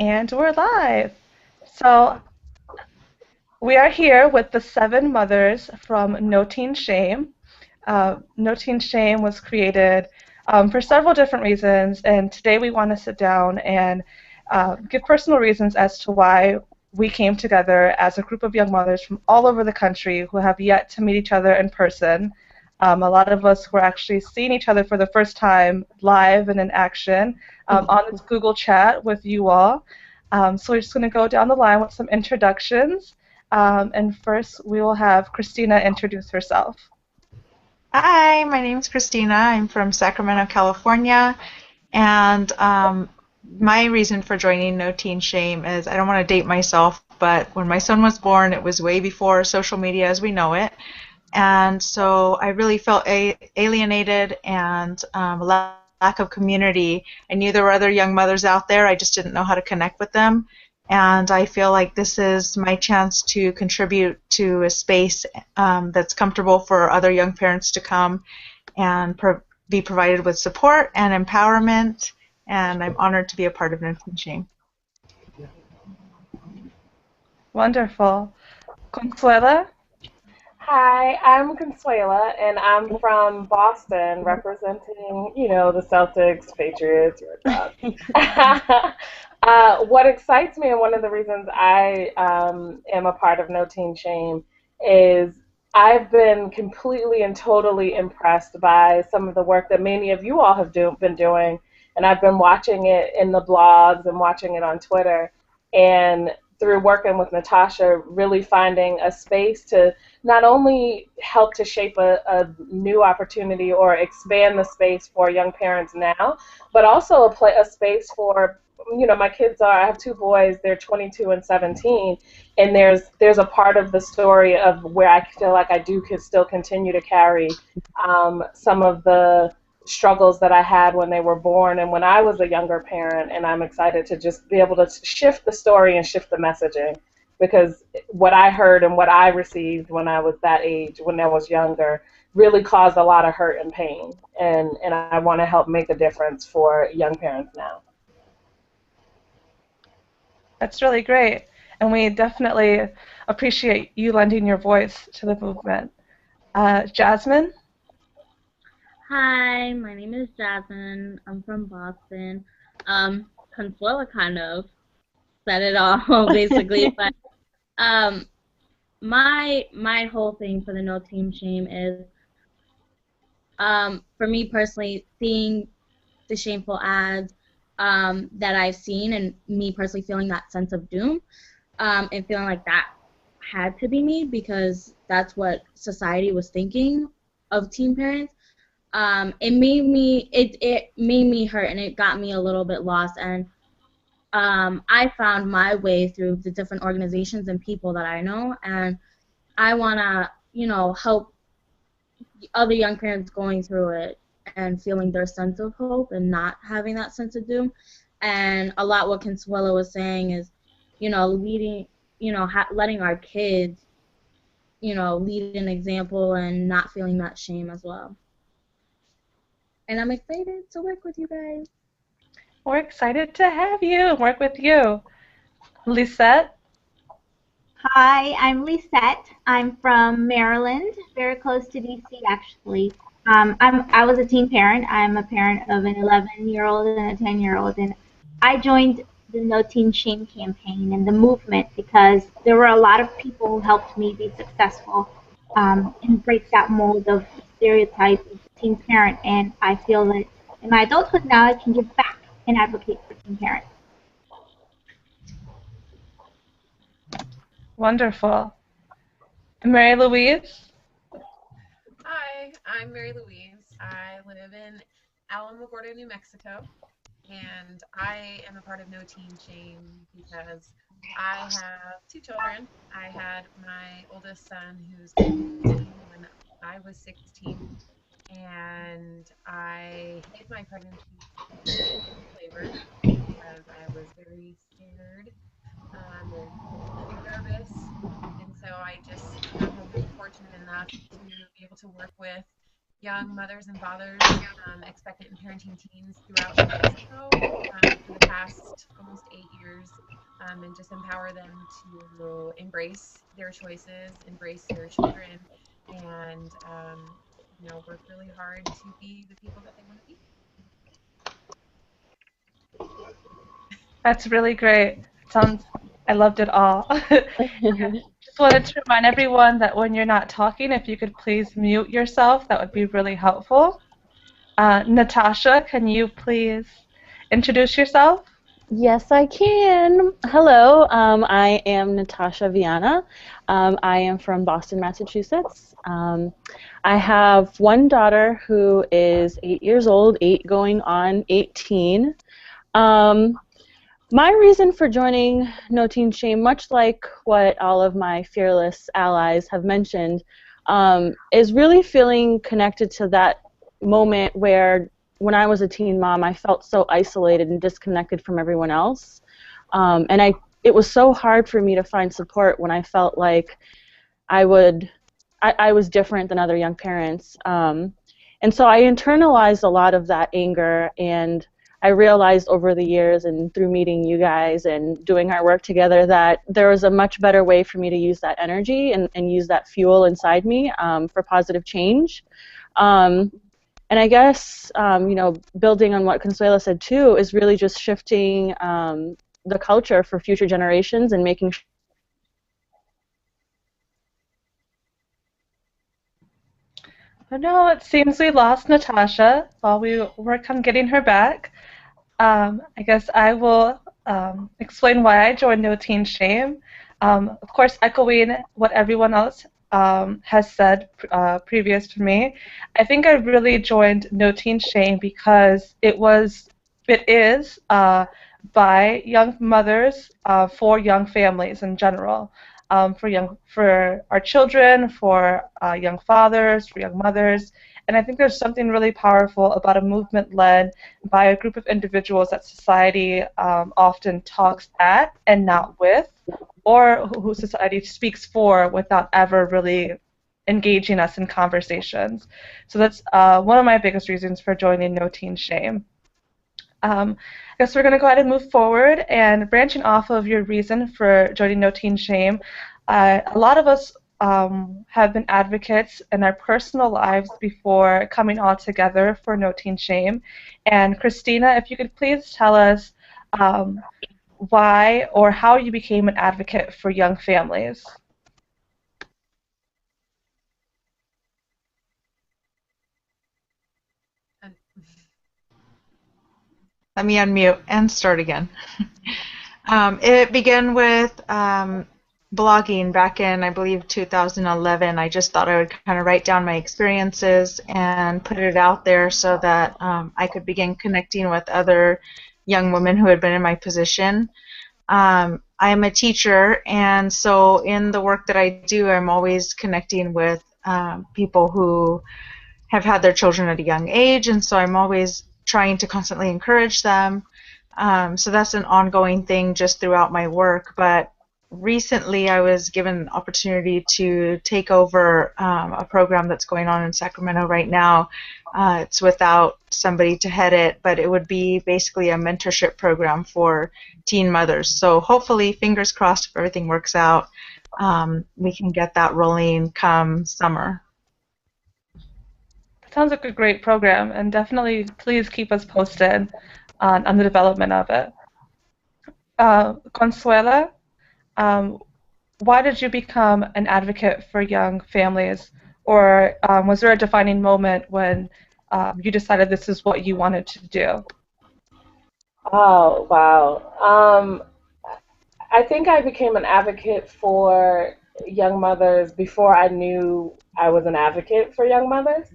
And we're live. So we are here with the seven mothers from No Teen Shame. No Teen Shame was created for several different reasons, and today we want to sit down and give personal reasons as to why we came together as a group of young mothers from all over the country who have yet to meet each other in person. A lot of us who are actually seeing each other for the first time live and in action on this Google chat with you all. So we're just going to go down the line with some introductions. And first, we will have Christina introduce herself. Hi, my name's Christina. I'm from Sacramento, California, and my reason for joining No Teen Shame is I don't want to date myself, but when my son was born, it was way before social media as we know it, and so I really felt alienated and lack of community. I knew there were other young mothers out there. I just didn't know how to connect with them. And I feel like this is my chance to contribute to a space that's comfortable for other young parents to come and be provided with support and empowerment. And I'm honored to be a part of No Teen Shame. Wonderful. Consuela? Hi, I'm Consuela, and I'm from Boston, representing, the Celtics, Patriots, Red Sox. What excites me, and one of the reasons I am a part of No Teen Shame, is I've been completely and totally impressed by some of the work that many of you all have been doing, and I've been watching it in the blogs and watching it on Twitter, and through working with Natasha, really finding a space to not only help to shape a new opportunity or expand the space for young parents now, but also a space for, my kids are, I have two boys, they're 22 and 17, and there's a part of the story of where I feel like I do could still continue to carry some of the struggles that I had when they were born and when I was a younger parent, and I'm excited to just be able to shift the story and shift the messaging, because what I heard and what I received when I was that age, when I was younger, really caused a lot of hurt and pain. And I want to help make a difference for young parents now. That's really great. And we definitely appreciate you lending your voice to the movement. Jasmine? Hi, my name is Jasmine. I'm from Boston. Consuela kind of said it all basically, but um, my whole thing for the No Team Shame is for me personally seeing the shameful ads that I've seen and me personally feeling that sense of doom and feeling like that had to be me because that's what society was thinking of teen parents. It made me hurt and it got me a little bit lost, and I found my way through the different organizations and people that I know, and I wanna help other young parents going through it and feeling their sense of hope and not having that sense of doom. And a lot what Consuelo was saying is, leading, letting our kids, lead an example and not feeling that shame as well. And I'm excited to work with you guys. We're excited to have you and work with you. Lisette? Hi, I'm Lisette. I'm from Maryland, very close to DC actually. I was a teen parent. I'm a parent of an 11-year-old and a 10-year-old, and I joined the No Teen Shame campaign and the movement because there were a lot of people who helped me be successful and break that mold of stereotype of teen parent. And I feel that in my adulthood now I can give back and advocate for teen parents. Wonderful. Mary Louise? Hi, I'm Mary Louise. I live in Alamogordo, New Mexico, and I am a part of No Teen Shame because I have two children. I had my oldest son who's 18 when I was 16, and I hid my pregnancy in labor because I was very scared and nervous. And so I just have been fortunate enough to be able to work with young mothers and fathers, expectant and parenting teens throughout New Mexico for the past almost 8 years, and just empower them to embrace their choices, embrace their children, and work really hard to be the people that they want to be. That's really great. I loved it all. Just wanted to remind everyone that when you're not talking, if you could please mute yourself, that would be really helpful. Natasha, can you please introduce yourself? Yes, I can. Hello, I am Natasha Viana. I am from Boston, Massachusetts. I have one daughter who is 8 years old, 8 going on 18. My reason for joining No Teen Shame, much like what all of my fearless allies have mentioned, is really feeling connected to that moment where when I was a teen mom, I felt so isolated and disconnected from everyone else. It was so hard for me to find support when I felt like I was different than other young parents. And so I internalized a lot of that anger, and I realized over the years and through meeting you guys and doing our work together that there was a much better way for me to use that energy and use that fuel inside me for positive change. And I guess, building on what Consuela said too, is really just shifting the culture for future generations and making sure. Oh no, it seems we lost Natasha while we work on getting her back. I guess I will explain why I joined No Teen Shame. Of course, echoing what everyone else has said previous to me, I think I really joined No Teen Shame because it is by young mothers for young families in general, for our children, for young fathers, for young mothers. And I think there's something really powerful about a movement led by a group of individuals that society often talks at and not with, or who society speaks for without ever really engaging us in conversations. So that's one of my biggest reasons for joining No Teen Shame. I guess we're going to go ahead and move forward, and branching off of your reason for joining No Teen Shame, a lot of us have been advocates in our personal lives before coming all together for No Teen Shame. And Christina, if you could please tell us why or how you became an advocate for young families. Let me unmute and start again. It began with blogging back in, I believe, 2011. I just thought I would kind of write down my experiences and put it out there so that I could begin connecting with other young women who had been in my position. I am a teacher, and so in the work that I do, I'm always connecting with people who have had their children at a young age, and so I'm always trying to constantly encourage them. So that's an ongoing thing just throughout my work. But recently I was given an opportunity to take over a program that's going on in Sacramento right now. It's without somebody to head it, but it would be basically a mentorship program for teen mothers. So hopefully, fingers crossed, if everything works out, we can get that rolling come summer. Sounds like a great program, and definitely please keep us posted on the development of it. Consuela, why did you become an advocate for young families, or was there a defining moment when you decided this is what you wanted to do? Oh, wow. I think I became an advocate for young mothers before I knew I was an advocate for young mothers.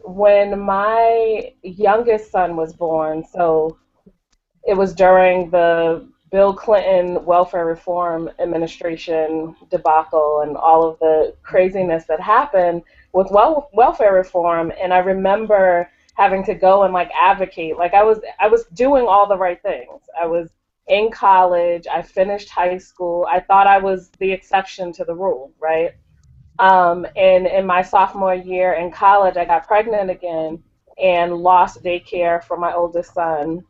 When my youngest son was born, so it was during the Bill Clinton welfare reform administration debacle and all of the craziness that happened with welfare reform, and I remember having to go and like advocate. Like I was doing all the right things. I was in college, I finished high school. I thought I was the exception to the rule, right? And in my sophomore year in college, I got pregnant again and lost daycare for my oldest son.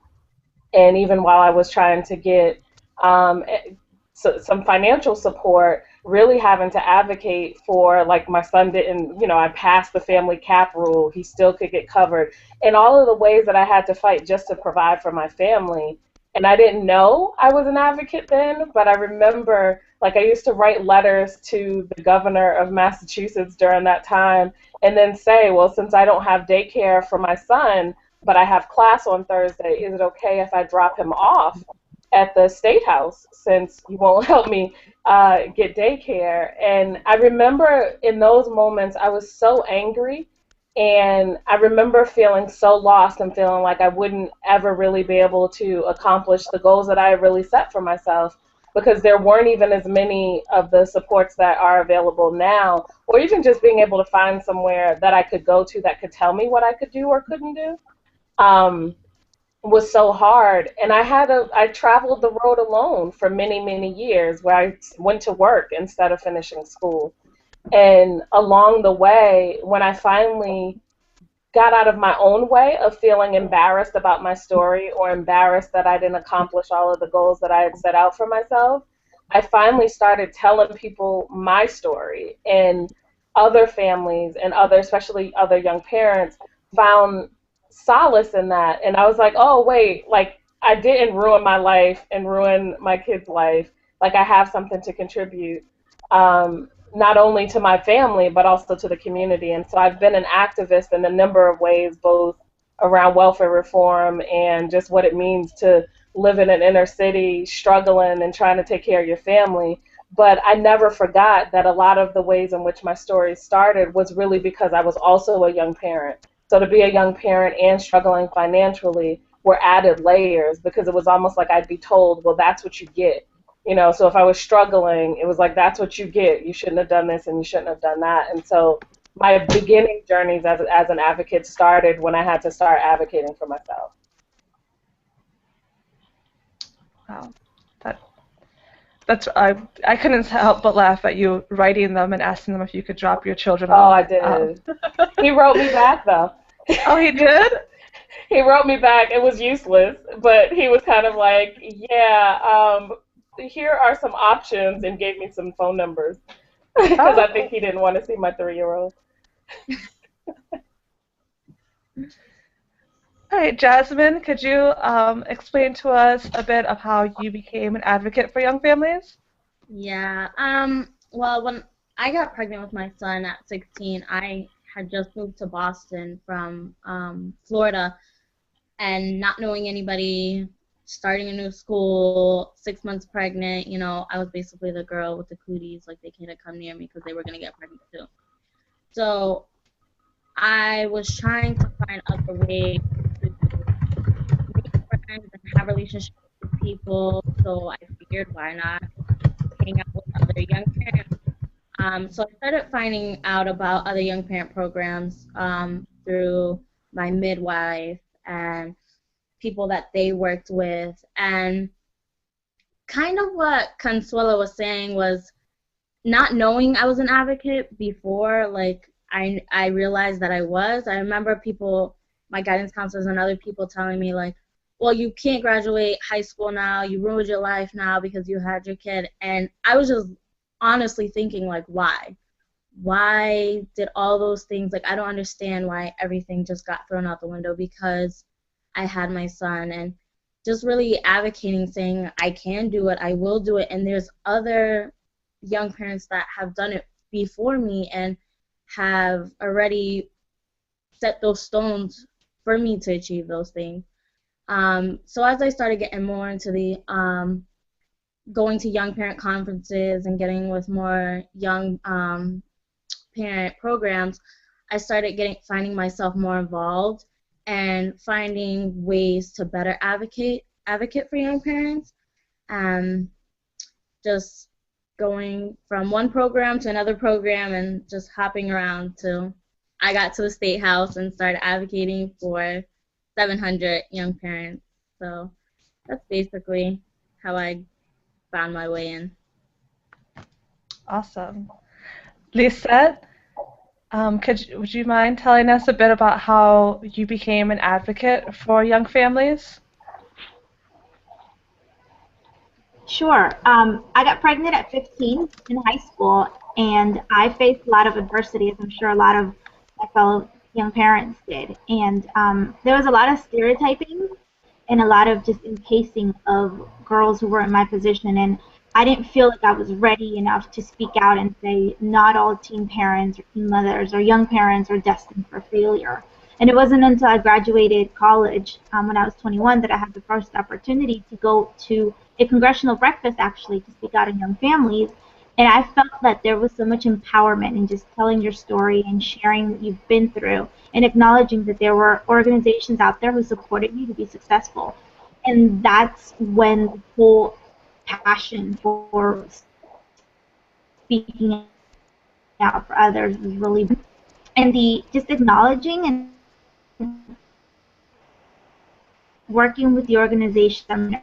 And even while I was trying to get some financial support, really having to advocate for, like, my son didn't, I passed the family cap rule, he still could get covered, and all of the ways that I had to fight just to provide for my family. And I didn't know I was an advocate then, but I remember, like, I used to write letters to the governor of Massachusetts during that time and then say, well, since I don't have daycare for my son, but I have class on Thursday, is it okay if I drop him off at the State House since you won't help me get daycare? And I remember in those moments I was so angry, and I remember feeling so lost and feeling like I wouldn't ever really be able to accomplish the goals that I had really set for myself, because there weren't even as many of the supports that are available now, or even just being able to find somewhere that I could go to that could tell me what I could do or couldn't do. Um, was so hard. And I traveled the road alone for many, many years, where I went to work instead of finishing school. And along the way, when I finally got out of my own way of feeling embarrassed about my story, or embarrassed that I didn't accomplish all of the goals that I had set out for myself, I finally started telling people my story. And other families and especially other young parents, found solace in that. And I was like, oh, wait, like, I didn't ruin my life and ruin my kid's life. Like, I have something to contribute. Not only to my family, but also to the community. And so I've been an activist in a number of ways, both around welfare reform and just what it means to live in an inner city, struggling and trying to take care of your family. But I never forgot that a lot of the ways in which my story started was really because I was also a young parent. So to be a young parent and struggling financially were added layers, because it was almost like I'd be told, well, that's what you get. So if I was struggling, it was like, that's what you get. You shouldn't have done this and you shouldn't have done that. And so my beginning journeys as an advocate started when I had to start advocating for myself. Wow, I couldn't help but laugh at you writing them and asking them if you could drop your children off. Oh, I did. He wrote me back, though. Oh, he did? He wrote me back. It was useless, but he was kind of like, yeah, here are some options, and gave me some phone numbers, because I think he didn't want to see my 3-year-old. All right, Jasmine, could you explain to us a bit of how you became an advocate for young families? Yeah. Well, when I got pregnant with my son at 16, I had just moved to Boston from Florida, and not knowing anybody, starting a new school, 6 months pregnant, I was basically the girl with the cooties, like they couldn't come near me because they were going to get pregnant too. So I was trying to find other ways to make friends and have relationships with people, so I figured, why not hang out with other young parents. So I started finding out about other young parent programs through my midwife and people that they worked with. And kind of what Consuela was saying was, not knowing I was an advocate before, like, I realized that I was. I remember people, my guidance counselors and other people telling me, like, well, you can't graduate high school now, you ruined your life now because you had your kid. And I was just honestly thinking, like, why? Why did all those things, like, I don't understand why everything just got thrown out the window because I had my son. And just really advocating, saying, I can do it, I will do it, and there's other young parents that have done it before me and have already set those stones for me to achieve those things. So as I started getting more into the going to young parent conferences and getting with more young parent programs, I started finding myself more involved and finding ways to better advocate for young parents. Just going from one program to another program and just hopping around till I got to the State House and started advocating for 700 young parents. So that's basically how I found my way in. Awesome. Lisette, would you mind telling us a bit about how you became an advocate for young families? Sure. I got pregnant at 15 in high school, and I faced a lot of adversity, as I'm sure a lot of my fellow young parents did. And there was a lot of stereotyping and a lot of just encasing of girls who were in my position. And I didn't feel like I was ready enough to speak out and say, not all teen parents or teen mothers or young parents are destined for failure. And it wasn't until I graduated college when I was 21 that I had the first opportunity to go to a congressional breakfast actually to speak out on young families. And I felt that there was so much empowerment in just telling your story and sharing what you've been through and acknowledging that there were organizations out there who supported you to be successful. And that's when the whole passion for speaking out for others was really, and the just acknowledging and working with the organization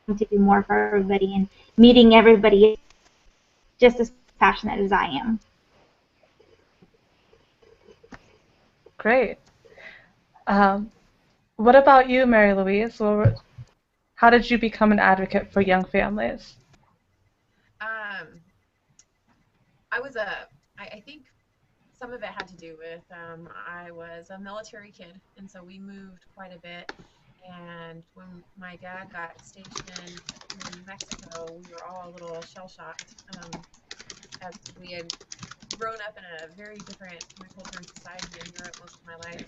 to do more for everybody and meeting everybody just as passionate as I am. Great. What about you, Mary Louise? How did you become an advocate for young families? I think some of it had to do with I was a military kid, and so we moved quite a bit. And when my dad got stationed in New Mexico, we were all a little shell-shocked, as we had grown up in a very different culture and society in Europe most of my life.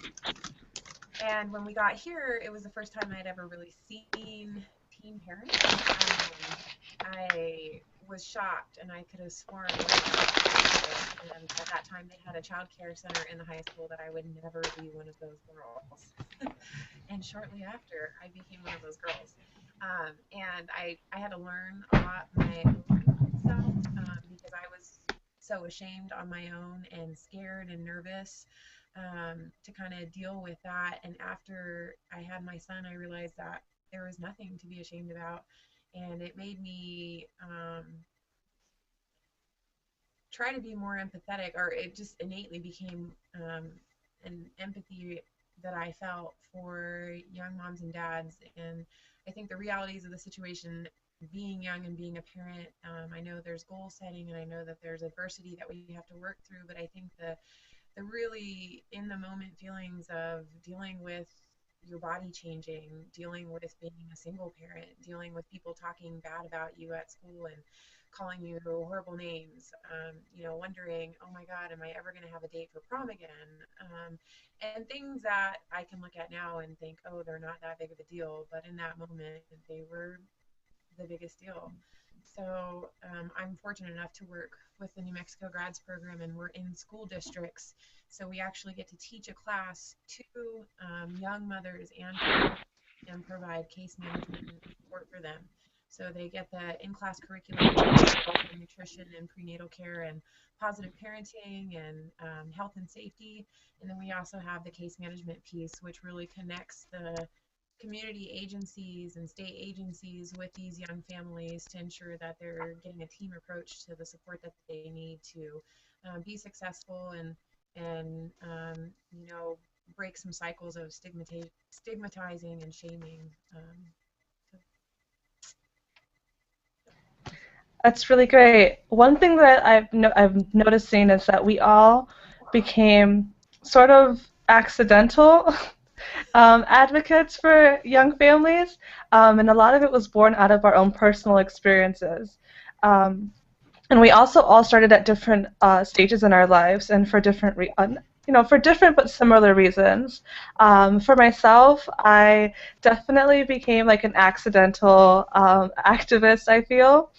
And when we got here, it was the first time I'd ever really seen teen parents. I was shocked, and I could have sworn, and at that time they had a child care center in the high school, that I would never be one of those girls. And shortly after, I became one of those girls. And I had to learn a lot my own self, because I was so ashamed on my own and scared and nervous to kind of deal with that. And after I had my son, I realized that there was nothing to be ashamed about. And it made me try to be more empathetic, or it just innately became an empathy that I felt for young moms and dads. And I think the realities of the situation, being young and being a parent, I know there's goal setting, and I know that there's adversity that we have to work through, but I think the really in the moment feelings of dealing with your body changing, dealing with being a single parent, dealing with people talking bad about you at school and calling you horrible names, wondering, oh my God, am I ever going to have a date for prom again? And things that I can look at now and think, oh, they're not that big of a deal, but in that moment, they were the biggest deal. So I'm fortunate enough to work with the New Mexico Grads Program, and we're in school districts. So we actually get to teach a class to young mothers and provide case management and support for them. So they get the in-class curriculum, nutrition and prenatal care and positive parenting and health and safety. And then we also have the case management piece, which really connects the community agencies and state agencies with these young families to ensure that they're getting a team approach to the support that they need to be successful and break some cycles of stigmatizing and shaming. That's really great. One thing that I've noticing is that we all became sort of accidental advocates for young families, and a lot of it was born out of our own personal experiences. And we also all started at different stages in our lives, and for different for different but similar reasons. For myself, I definitely became like an accidental activist, I feel.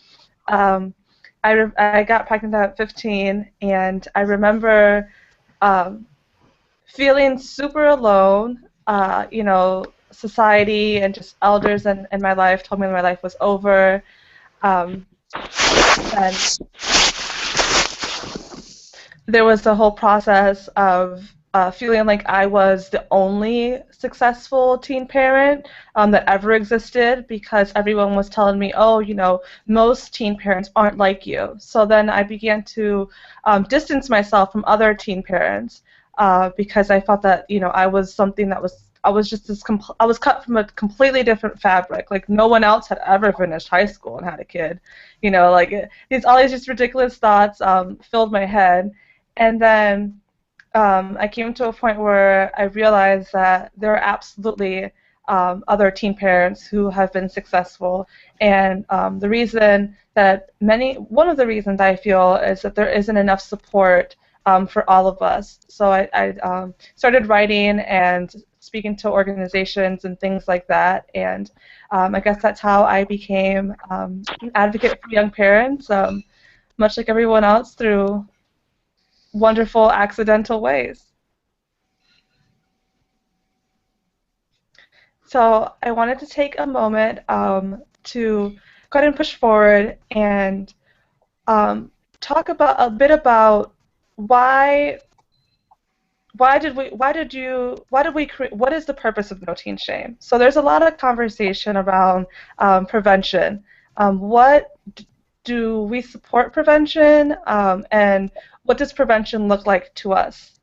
I got pregnant at 15, and I remember feeling super alone. Society and just elders in my life told me my life was over. And there was the whole process of feeling like I was the only successful teen parent that ever existed, because everyone was telling me, oh, most teen parents aren't like you. So then I began to distance myself from other teen parents because I felt that, I was something that I was just I was cut from a completely different fabric. Like no one else had ever finished high school and had a kid. All these just ridiculous thoughts filled my head. And then I came to a point where I realized that there are absolutely other teen parents who have been successful, and one of the reasons I feel is that there isn't enough support for all of us. So I started writing and speaking to organizations and things like that, and I guess that's how I became an advocate for young parents, much like everyone else, through wonderful accidental ways. So I wanted to take a moment to go ahead and push forward and talk about a bit about what is the purpose of No Teen Shame? So there's a lot of conversation around prevention. Do we support prevention, and what does prevention look like to us?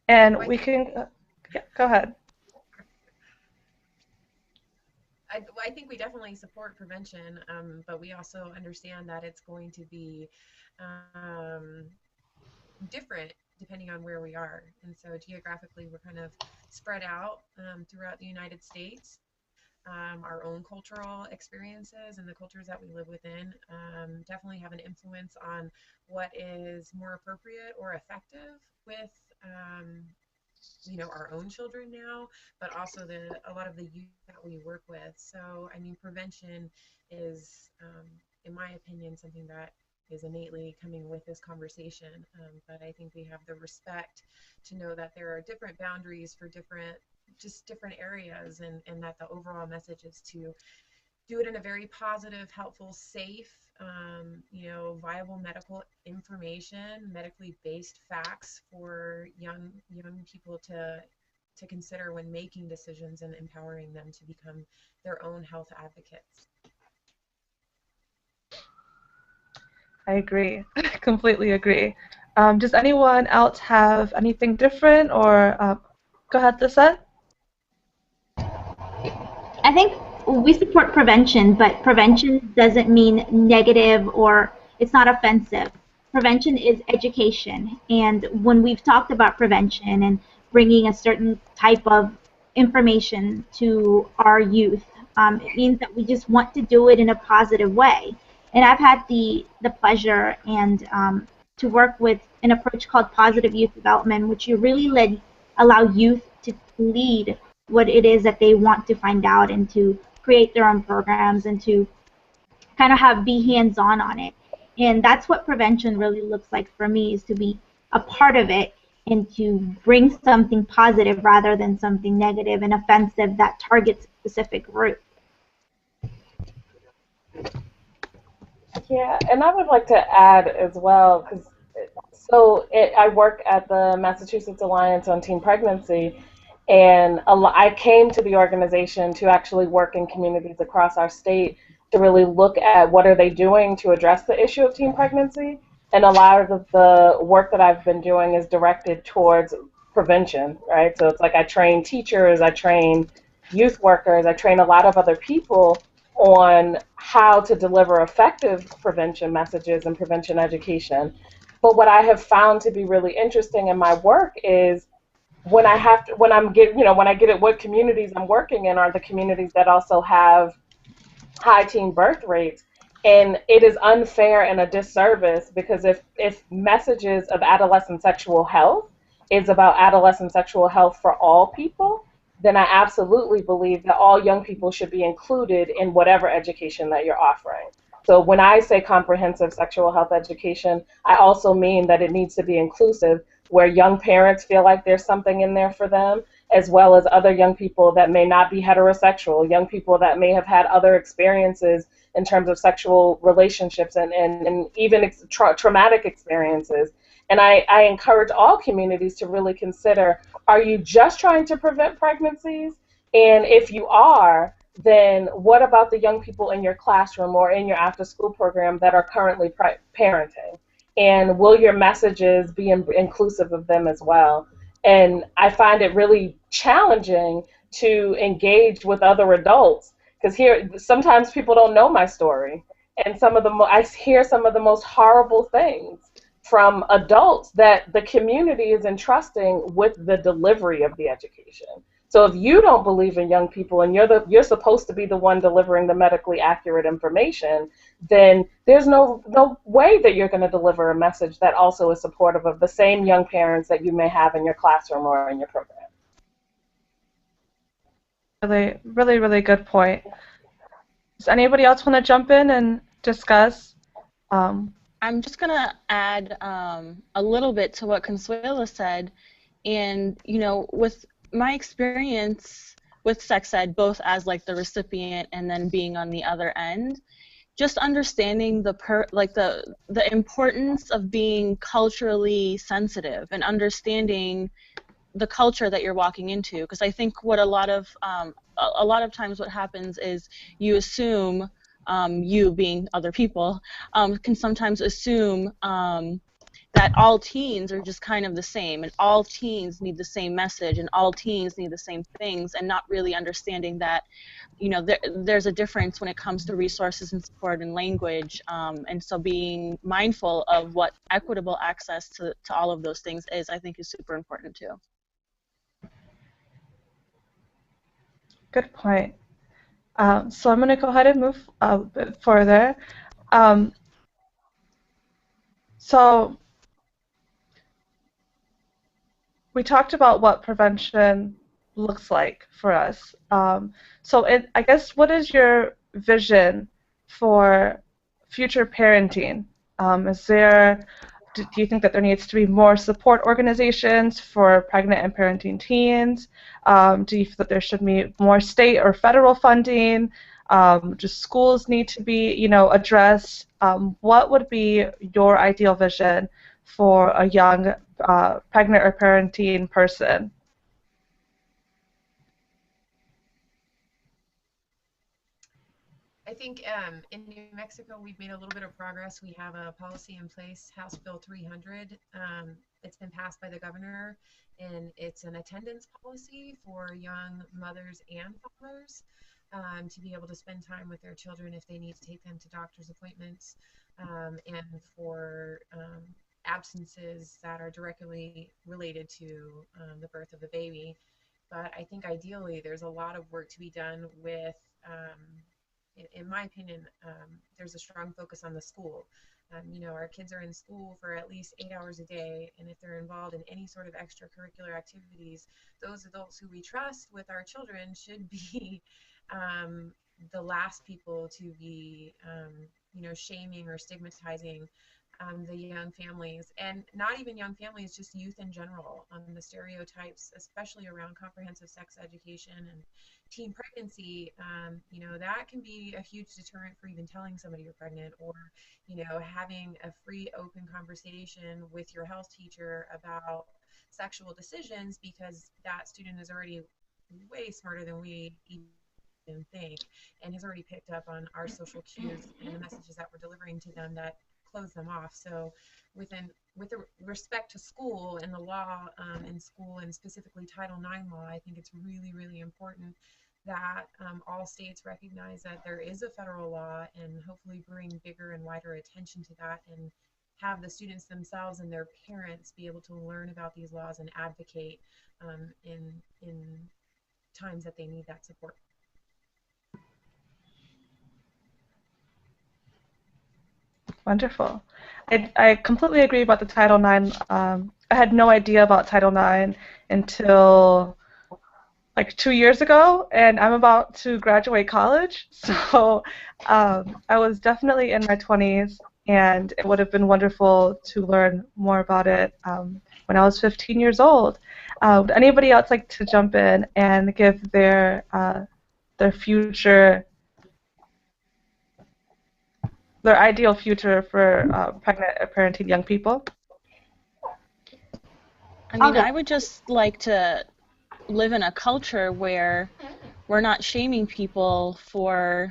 And we can, yeah, go ahead. I think we definitely support prevention, but we also understand that it's going to be different depending on where we are. And so geographically, we're kind of spread out throughout the United States. Our own cultural experiences and the cultures that we live within definitely have an influence on what is more appropriate or effective with our own children now, but also a lot of the youth that we work with. So I mean, prevention is, in my opinion, something that is innately coming with this conversation, but I think we have the respect to know that there are different boundaries for different areas, and that the overall message is to do it in a very positive, helpful, safe, viable medical information, medically based facts for young people to consider when making decisions and empowering them to become their own health advocates. I agree. Completely agree. Does anyone else have anything different, or go ahead, Lisette? I think we support prevention, but prevention doesn't mean negative or it's not offensive. Prevention is education, and when we've talked about prevention and bringing a certain type of information to our youth, it means that we just want to do it in a positive way. And I've had the pleasure and to work with an approach called positive youth development, which you really allow youth to lead what it is that they want to find out and to create their own programs and to kind of be hands-on on it. And that's what prevention really looks like for me, is to be a part of it and to bring something positive rather than something negative and offensive that targets a specific group. Yeah, and I would like to add as well, because I work at the Massachusetts Alliance on Teen Pregnancy, and I came to the organization to actually work in communities across our state to really look at what are they doing to address the issue of teen pregnancy. And a lot of the work that I've been doing is directed towards prevention, right? So it's like I train teachers, I train youth workers, I train a lot of other people on how to deliver effective prevention messages and prevention education. But what I have found to be really interesting in my work is when I get at what communities I'm working in are the communities that also have high teen birth rates. And it is unfair and a disservice, because if messages of adolescent sexual health is about adolescent sexual health for all people, then I absolutely believe that all young people should be included in whatever education that you're offering. So when I say comprehensive sexual health education, I also mean that it needs to be inclusive, where young parents feel like there's something in there for them, as well as other young people that may not be heterosexual, young people that may have had other experiences in terms of sexual relationships and even traumatic experiences. And I encourage all communities to really consider, are you just trying to prevent pregnancies? And if you are, then what about the young people in your classroom or in your after-school program that are currently parenting? And will your messages be inclusive of them as well? And I find it really challenging to engage with other adults because here sometimes people don't know my story, and I hear some of the most horrible things from adults that the community is entrusting with the delivery of the education. So if you don't believe in young people and you're supposed to be the one delivering the medically accurate information, then there's no way that you're going to deliver a message that also is supportive of the same young parents that you may have in your classroom or in your program. Really, really, really good point. Does anybody else want to jump in and discuss? I'm just going to add a little bit to what Consuela said. And, you know, with my experience with sex ed, both as like the recipient and then being on the other end, just understanding the importance of being culturally sensitive and understanding the culture that you're walking into. Because I think what a lot of times what happens is you assume, you being other people, can sometimes assume that all teens are just kind of the same, and all teens need the same message, and all teens need the same things, and not really understanding that, you know, there's a difference when it comes to resources and support and language, and so being mindful of what equitable access to all of those things is, I think, is super important too. Good point. So I'm going to go ahead and move a bit further. So we talked about what prevention looks like for us. I guess, what is your vision for future parenting? Do you think that there needs to be more support organizations for pregnant and parenting teens? Do you feel that there should be more state or federal funding? Do schools need to be, you know, addressed? What would be your ideal vision for a young pregnant or parenting person? I think in New Mexico we've made a little bit of progress. We have a policy in place, House Bill 300. It's been passed by the governor, and it's an attendance policy for young mothers and fathers to be able to spend time with their children if they need to take them to doctor's appointments, and for absences that are directly related to the birth of a baby. But I think ideally there's a lot of work to be done with, in my opinion, there's a strong focus on the school. You know, our kids are in school for at least 8 hours a day, and if they're involved in any sort of extracurricular activities, those adults who we trust with our children should be the last people to be, you know, shaming or stigmatizing the young families, and not even young families, just youth in general, the stereotypes, especially around comprehensive sex education and teen pregnancy. You know, that can be a huge deterrent for even telling somebody you're pregnant, or, you know, having a free, open conversation with your health teacher about sexual decisions, because that student is already way smarter than we even think, and has already picked up on our social cues and the messages that we're delivering to them that close them off. So with the respect to school and the law in school, and specifically Title IX law, I think it's really, really important that all states recognize that there is a federal law, and hopefully bring bigger and wider attention to that, and have the students themselves and their parents be able to learn about these laws and advocate in times that they need that support. Wonderful. I completely agree about the Title IX. I had no idea about Title IX until like 2 years ago, and I'm about to graduate college. So I was definitely in my 20s, and it would have been wonderful to learn more about it when I was 15 years old. Would anybody else like to jump in and give their future, their ideal future for pregnant or parenting young people? I mean, I would just like to live in a culture where we're not shaming people for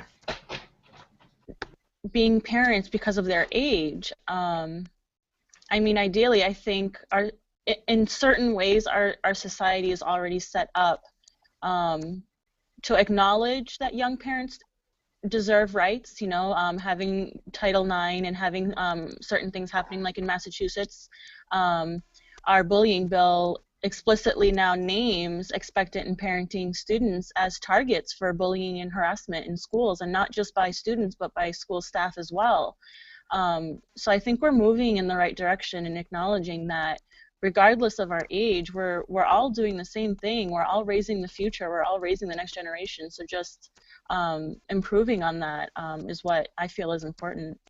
being parents because of their age. I mean, ideally, I think in certain ways our society is already set up to acknowledge that young parents deserve rights, you know, having Title IX and having certain things happening, like in Massachusetts. Our bullying bill explicitly now names expectant and parenting students as targets for bullying and harassment in schools, and not just by students but by school staff as well. So I think we're moving in the right direction and acknowledging that regardless of our age, we're all doing the same thing. We're all raising the future. We're all raising the next generation. So just improving on that is what I feel is important.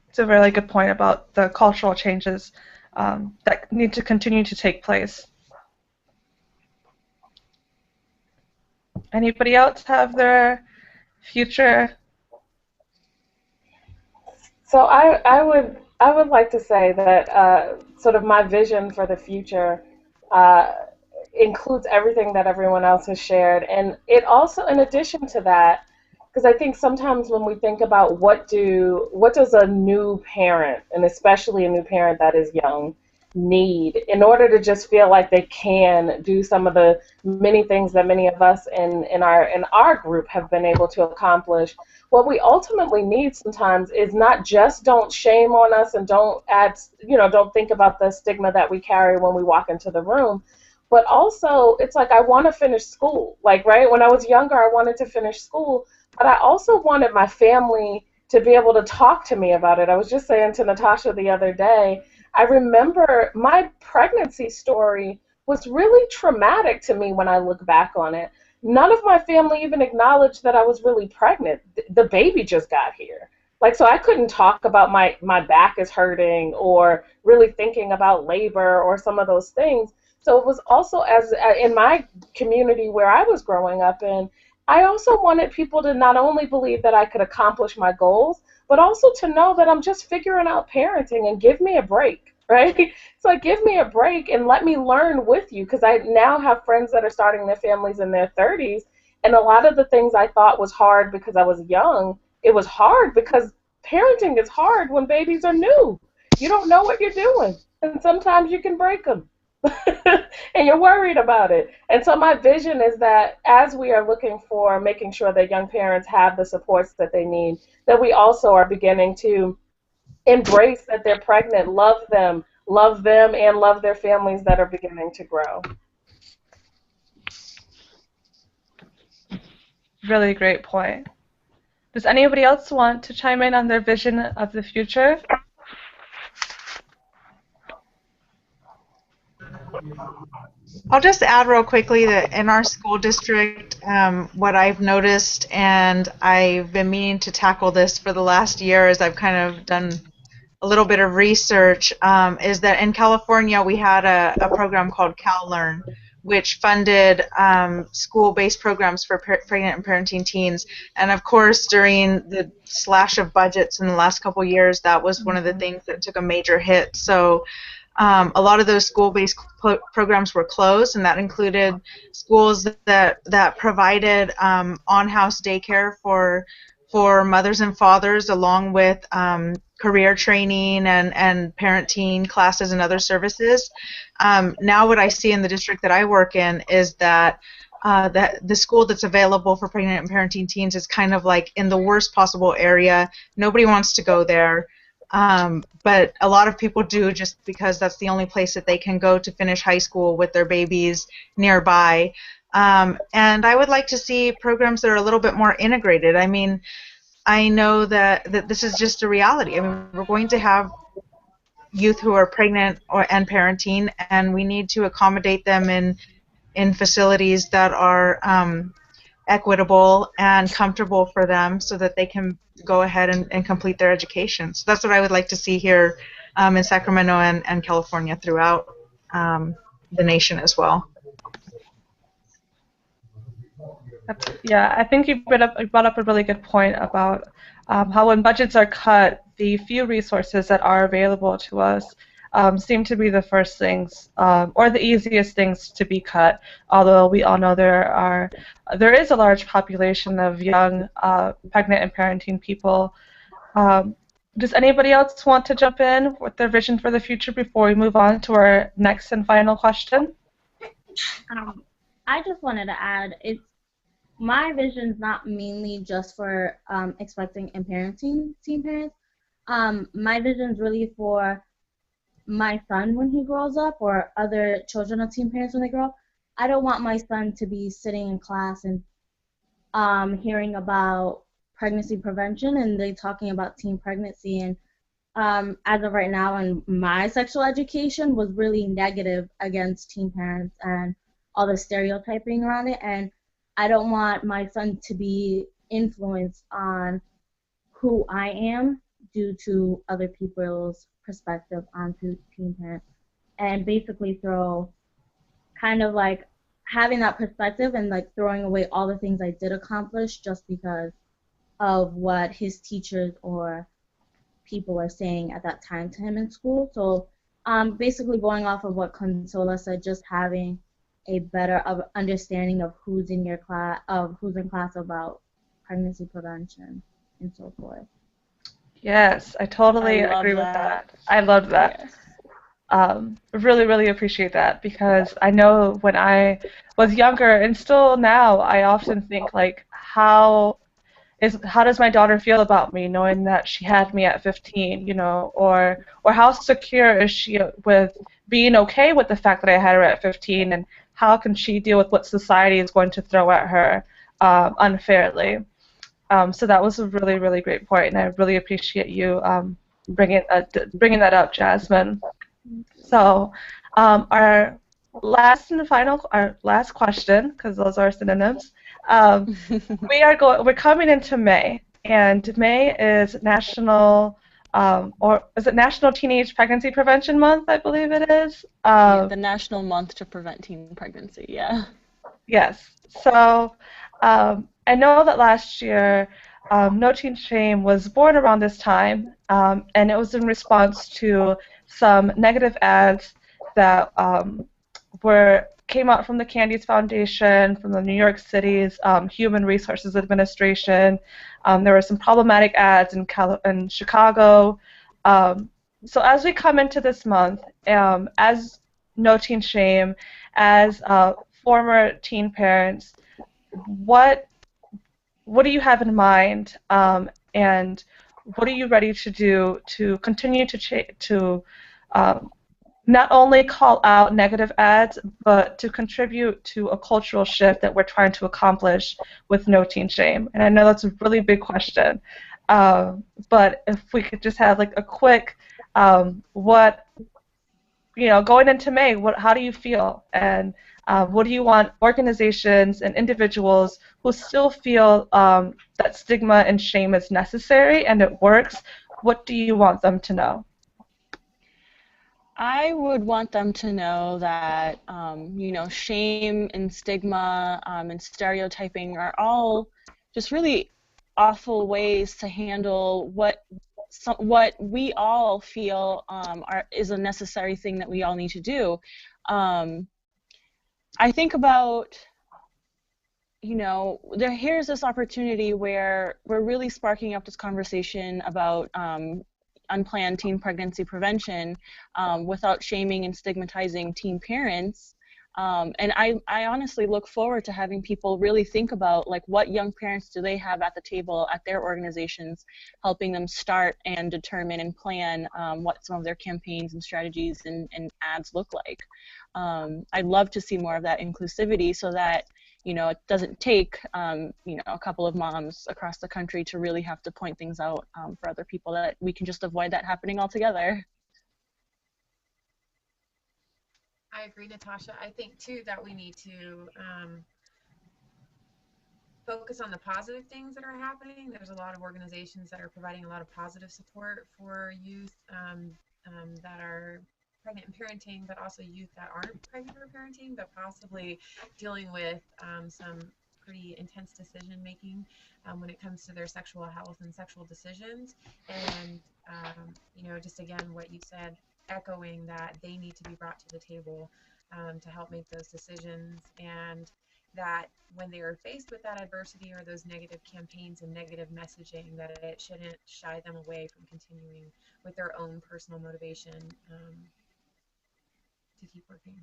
It's a really good point about the cultural changes that need to continue to take place. Anybody else have their future? So I would like to say that sort of my vision for the future includes everything that everyone else has shared, and it also, in addition to that, because I think sometimes when we think about what does a new parent, and especially a new parent that is young, need in order to just feel like they can do some of the many things that many of us in our group have been able to accomplish. What we ultimately need sometimes is not just don't shame on us and don't think about the stigma that we carry when we walk into the room, but also it's like I want to finish school. Like, right, when I was younger, I wanted to finish school, but I also wanted my family to be able to talk to me about it. I was just saying to Natasha the other day, I remember my pregnancy story was really traumatic to me when I look back on it. None of my family even acknowledged that I was really pregnant. The baby just got here. Like, so I couldn't talk about my back is hurting or really thinking about labor or some of those things. So it was also, as in my community where I was growing up in, I also wanted people to not only believe that I could accomplish my goals, but also to know that I'm just figuring out parenting and give me a break, right? So like, give me a break and let me learn with you, because I now have friends that are starting their families in their 30s, and a lot of the things I thought was hard because I was young, it was hard because parenting is hard when babies are new. You don't know what you're doing, and sometimes you can break them. And you're worried about it. And so my vision is that as we are looking for making sure that young parents have the supports that they need, that we also are beginning to embrace that they're pregnant, love them, and love their families that are beginning to grow. Really great point. Does anybody else want to chime in on their vision of the future? I'll just add real quickly that in our school district, what I've noticed, and I've been meaning to tackle this for the last year as I've kind of done a little bit of research, is that in California we had a program called CalLearn, which funded school-based programs for pregnant and parenting teens. And of course, during the slash of budgets in the last couple of years, that was one of the things that took a major hit. So a lot of those school-based programs were closed, and that included schools that provided on-house daycare for mothers and fathers, along with career training and parenting classes and other services. Now what I see in the district that I work in is that the school that's available for pregnant and parenting teens is kind of like in the worst possible area. Nobody wants to go there. But a lot of people do, just because that's the only place that they can go to finish high school with their babies nearby. And I would like to see programs that are a little bit more integrated. I mean, I know that this is just a reality. I mean, we're going to have youth who are pregnant and parenting, and we need to accommodate them in facilities that are equitable and comfortable for them, so that they can go ahead and complete their education. So that's what I would like to see here in Sacramento and California throughout the nation as well. Yeah, I think you brought up a really good point about how when budgets are cut, the few resources that are available to us seem to be the first things or the easiest things to be cut. Although we all know there is a large population of young pregnant and parenting people. Does anybody else want to jump in with their vision for the future before we move on to our next and final question? I just wanted to add, my vision's not mainly just for expecting and parenting teen parents. My vision's really for my son when he grows up, or other children of teen parents when they grow up. I don't want my son to be sitting in class and hearing about pregnancy prevention and they talking about teen pregnancy. And as of right now, and my sexual education was really negative against teen parents and all the stereotyping around it. And I don't want my son to be influenced on who I am due to other people's perspective onto teen parents. And basically throw kind of like having that perspective and like throwing away all the things I did accomplish just because of what his teachers or people were saying at that time to him in school. So basically going off of what Consola said, just having a better understanding of who's in your class, of who's in class about pregnancy prevention and so forth. Yes, I totally agree with that. I love that. Yes. Really, really appreciate that because I know when I was younger and still now, I often think like, how does my daughter feel about me knowing that she had me at 15, or how secure is she with being okay with the fact that I had her at 15, and how can she deal with what society is going to throw at her unfairly? So that was a really, really great point, and I really appreciate you bringing that up, Jasmine. So our last question, because those are synonyms. We're coming into May, and May is National National Teenage Pregnancy Prevention Month? I believe it is. The National Month to Prevent Teen Pregnancy. Yeah. Yes. So I know that last year No Teen Shame was born around this time, and it was in response to some negative ads that came out from the Candies Foundation, from the New York City's Human Resources Administration. There were some problematic ads in Chicago. So as we come into this month, as No Teen Shame, as former teen parents, what do you have in mind, and what are you ready to do to continue to not only call out negative ads, but to contribute to a cultural shift that we're trying to accomplish with No Teen Shame? And I know that's a really big question, but if we could just have like a quick, going into May, how do you feel? And what do you want organizations and individuals who still feel that stigma and shame is necessary and it works, what do you want them to know? I would want them to know that, shame and stigma and stereotyping are all just really awful ways to handle what we all feel is a necessary thing that we all need to do. I think about, here's this opportunity where we're really sparking up this conversation about unplanned teen pregnancy prevention without shaming and stigmatizing teen parents. And I honestly look forward to having people really think about like what young parents do they have at the table at their organizations, helping them start and determine and plan what some of their campaigns and strategies and ads look like. I'd love to see more of that inclusivity so that it doesn't take, a couple of moms across the country to really have to point things out for other people, that we can just avoid that happening altogether. I agree, Natasha. I think, too, that we need to focus on the positive things that are happening. There's a lot of organizations that are providing a lot of positive support for youth that are pregnant and parenting, but also youth that aren't pregnant or parenting, but possibly dealing with some pretty intense decision making when it comes to their sexual health and sexual decisions. And, just again, what you said, echoing that they need to be brought to the table to help make those decisions, and that when they are faced with that adversity or those negative campaigns and negative messaging, that it shouldn't shy them away from continuing with their own personal motivation to keep working.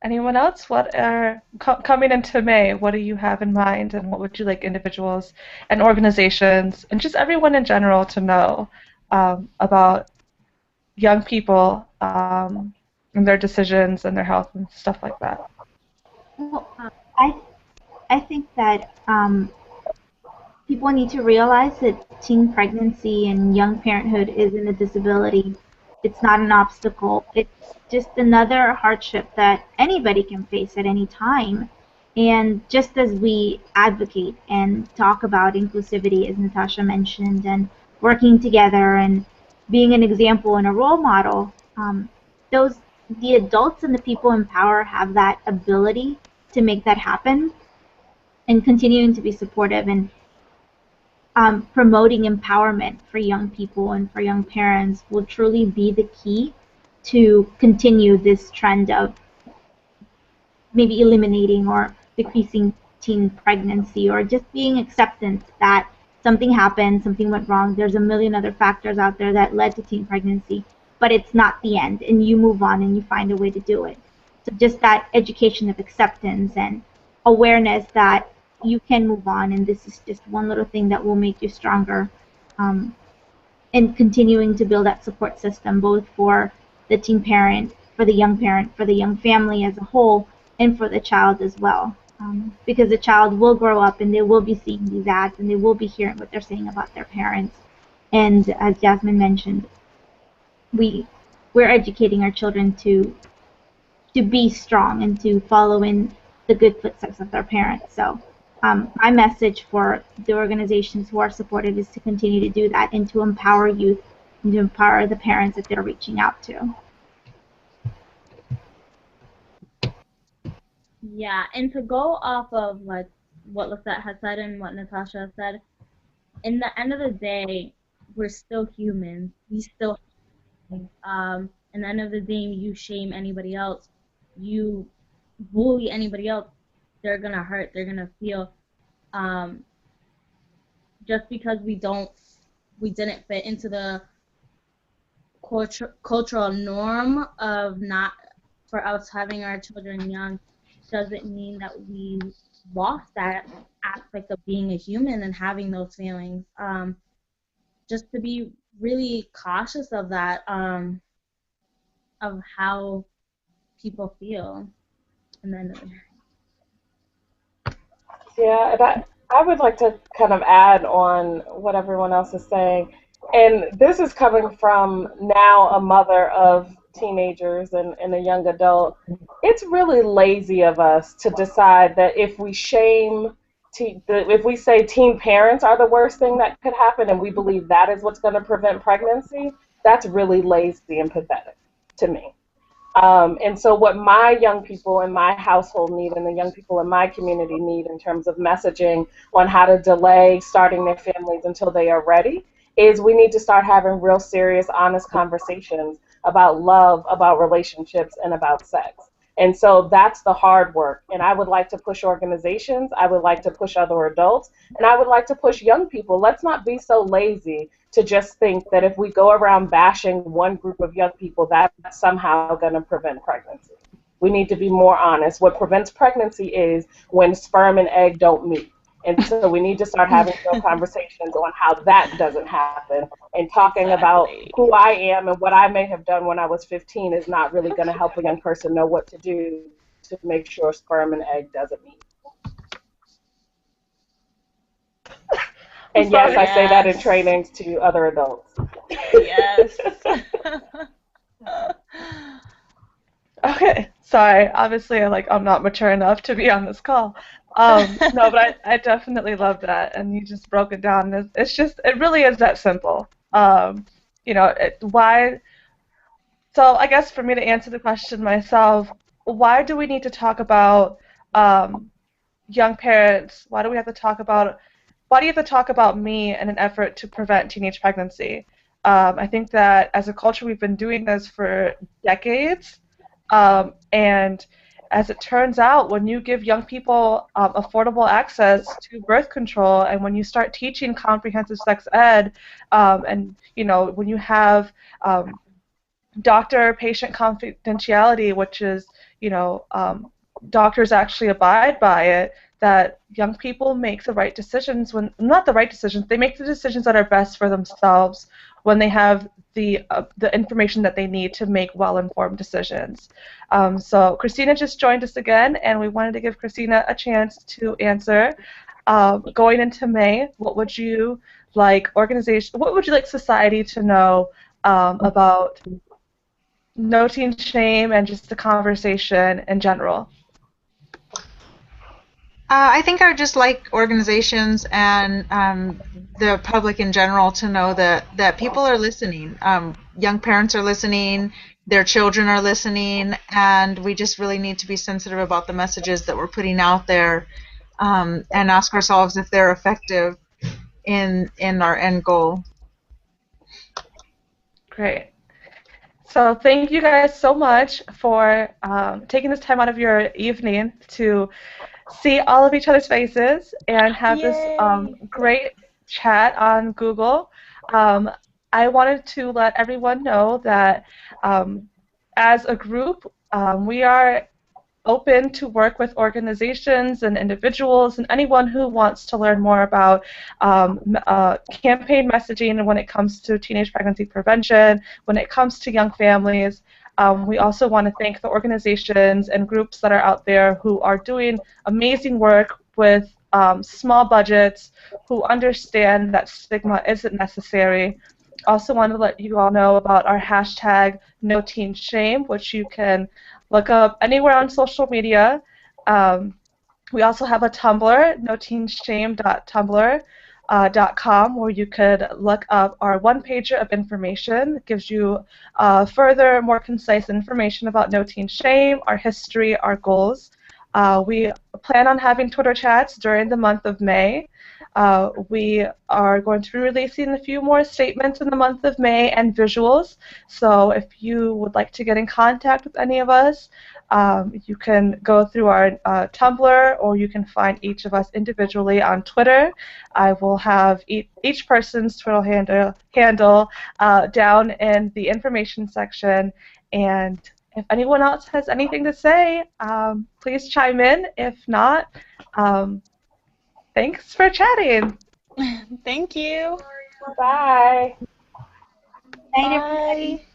Anyone else? What are coming into May? What do you have in mind, and what would you like individuals and organizations and just everyone in general to know about young people and their decisions and their health and stuff like that? Well, I think that people need to realize that teen pregnancy and young parenthood isn't a disability. It's not an obstacle. It's just another hardship that anybody can face at any time. And just as we advocate and talk about inclusivity, as Natasha mentioned, and working together and being an example and a role model, the adults and the people in power have that ability to make that happen, and continuing to be supportive and promoting empowerment for young people and for young parents will truly be the key to continue this trend of maybe eliminating or decreasing teen pregnancy, or just being acceptance that something happened, something went wrong. There's a million other factors out there that led to teen pregnancy, but it's not the end, and you move on and you find a way to do it. So just that education of acceptance and awareness that you can move on, and this is just one little thing that will make you stronger, and continuing to build that support system both for the teen parent, for the young family as a whole, and for the child as well. Because the child will grow up and they will be seeing these ads and they will be hearing what they're saying about their parents. And as Jasmine mentioned, we're educating our children to be strong and to follow in the good footsteps of their parents. So my message for the organizations who are supported is to continue to do that and to empower youth and to empower the parents that they're reaching out to. Yeah, and to go off of like what Lisette has said and what Natasha has said, in the end of the day, we're still humans. We still, in the end of the day, you shame anybody else, you bully anybody else, they're gonna hurt, they're gonna feel. Just because we didn't fit into the cultural norm of not for us having our children young, doesn't mean that we lost that aspect of being a human and having those feelings. Just to be really cautious of that, of how people feel. And then, Yeah, and I would like to kind of add on what everyone else is saying. And this is coming from now a mother of teenagers and a young adult. It's really lazy of us to decide that if we if we say teen parents are the worst thing that could happen and we believe that is what's going to prevent pregnancy, that's really lazy and pathetic to me. And so what my young people in my household need and the young people in my community need in terms of messaging on how to delay starting their families until they are ready is we need to start having real serious, honest conversations about love, about relationships, and about sex. And so that's the hard work. And I would like to push organizations, I would like to push other adults, and I would like to push young people. Let's not be so lazy to just think that if we go around bashing one group of young people, that's somehow going to prevent pregnancy. We need to be more honest. What prevents pregnancy is when sperm and egg don't meet. And so we need to start having real conversations on how that doesn't happen. And talking about who I am and what I may have done when I was 15 is not really going to help a young person know what to do to make sure sperm and egg doesn't meet. And yes, I say that in trainings to other adults. Yes. Okay, sorry. Obviously, I'm not mature enough to be on this call. No, but I definitely love that, and you just broke it down. It's just, it really is that simple. Why? So I guess for me to answer the question myself, why do we need to talk about um, young parents? Why do we have to talk about? Why do you have to talk about me in an effort to prevent teenage pregnancy? I think that as a culture, we've been doing this for decades, and as it turns out, when you give young people affordable access to birth control, and when you start teaching comprehensive sex ed, and when you have doctor-patient confidentiality, which is, doctors actually abide by it, that young people make the right decisions not the right decisions, they make the decisions that are best for themselves when they have the information that they need to make well-informed decisions. So Christina just joined us again, and we wanted to give Christina a chance to answer. Going into May, what would you like society to know about no teen shame and just the conversation in general? I think I would just like organizations and the public in general to know that people are listening. Young parents are listening, their children are listening, and we just really need to be sensitive about the messages that we're putting out there, and ask ourselves if they're effective in our end goal. Great. So thank you guys so much for taking this time out of your evening to see all of each other's faces and have this great chat on Google. I wanted to let everyone know that as a group, we are open to work with organizations and individuals and anyone who wants to learn more about campaign messaging when it comes to teenage pregnancy prevention, when it comes to young families. We also want to thank the organizations and groups that are out there who are doing amazing work with small budgets, who understand that stigma isn't necessary. Also want to let you all know about our hashtag #NoTeenShame, which you can look up anywhere on social media. We also have a Tumblr, noTeenShame.tumblr.com, where you could look up our one-pager of information. It gives you further, more concise information about No Teen Shame, our history, our goals. We plan on having Twitter chats during the month of May. We are going to be releasing a few more statements in the month of May and visuals. So if you would like to get in contact with any of us, you can go through our Tumblr, or you can find each of us individually on Twitter. I will have each person's Twitter handle down in the information section. And if anyone else has anything to say, please chime in. If not, thanks for chatting. Thank you. Bye. Night, everybody. Bye.